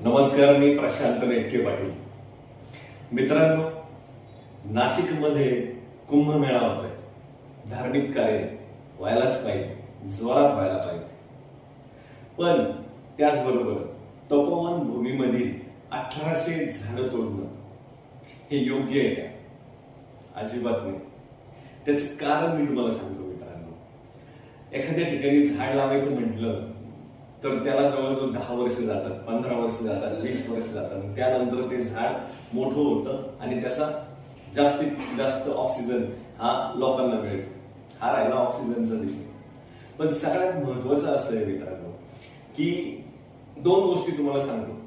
नमस्कार, मी प्रशांत नेटके पाटील. मित्रांनो, नाशिकमध्ये कुंभमेळा होतोय. धार्मिक कार्य व्हायलाच पाहिजे, जोरात व्हायला पाहिजे. पण त्याचबरोबर तपोवन भूमीमधील 1800 झाडं तोडणं हे योग्य आहे का? अजिबात नाही. त्याचं कारण मी तुम्हाला सांगतो मित्रांनो. एखाद्या ठिकाणी झाड लावायचं म्हटलं तर त्याला जवळजवळ 10 वर्ष जातात, 15 वर्ष जातात, 20 वर्ष जातात. त्यानंतर ते झाड मोठं होतं आणि त्याचा जास्तीत जास्त ऑक्सिजन हा लोकांना मिळतो. हा राहिला ऑक्सिजनचा विषय. पण सगळ्यात महत्वाचं असं आहे मित्रांनो की 2 गोष्टी तुम्हाला सांगतो.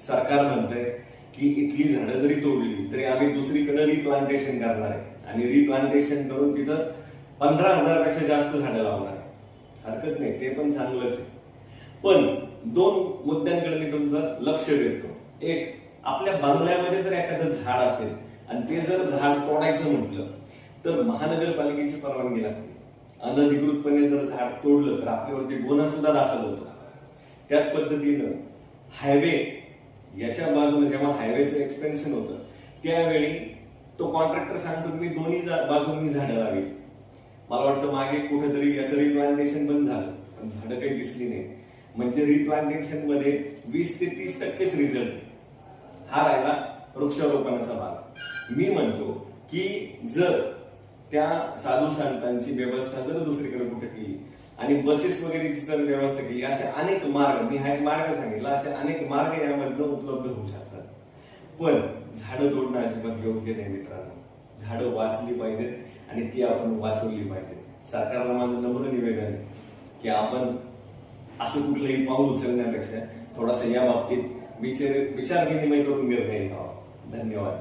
सरकार म्हणतंय की इथली झाडं जरी तोडली तरी आम्ही दुसरीकडे रिप्लांटेशन करणार आहे आणि रिप्लांटेशन करून तिथं 15,000 पेक्षा जास्त झाडं लावणार आहे. हरकत नाही, ते पण चांगलंच आहे. पण 2 मुद्द्यांकडे मी तुमचं लक्ष देतो. एक, आपल्या बांगल्यामध्ये जर एखादं झाड असेल आणि ते जर झाड तोडायचं म्हटलं तर महानगरपालिकेची परवानगी लागते. अनधिकृतपणे जर झाड तोडलं तर आपल्यावरती गुन्हा सुद्धा दाखल होतो. त्याच पद्धतीनं हायवे याच्या बाजूने जेव्हा हायवेचं एक्सपेन्शन होतं त्यावेळी तो कॉन्ट्रॅक्टर सांगतो मी दोन्ही बाजूंनी झाडं लावेल. मला वाटतं मागे कुठेतरी याचं रिप्लांटेशन पण झालं, पण झाडं काही दिसली नाही. म्हणजे रिप्लांटेशन मध्ये 20 ते 30% रिझल्ट हा राहिला वृक्षारोपणाचा भाग. मी म्हणतो की जर त्या साधू संतांची व्यवस्था जर दुसरीकडे कुठे केली आणि बसेस वगैरेची जर व्यवस्था केली, असे अनेक मार्ग, मी हा एक मार्ग सांगितला, असे अनेक मार्ग यामधनं उपलब्ध होऊ शकतात. पण झाडं तोडणं अजिबात योग्य नाही मित्रांनो. झाडं वाचली पाहिजेत आणि ती आपण वाचवली पाहिजे. सरकारला माझं नम्र निवेदन आहे की आपण असं कुठलंही पाऊल उचलण्यापेक्षा थोडासा या बाबतीत विचार विनिमय करून निर्णय घ्यावा. धन्यवाद.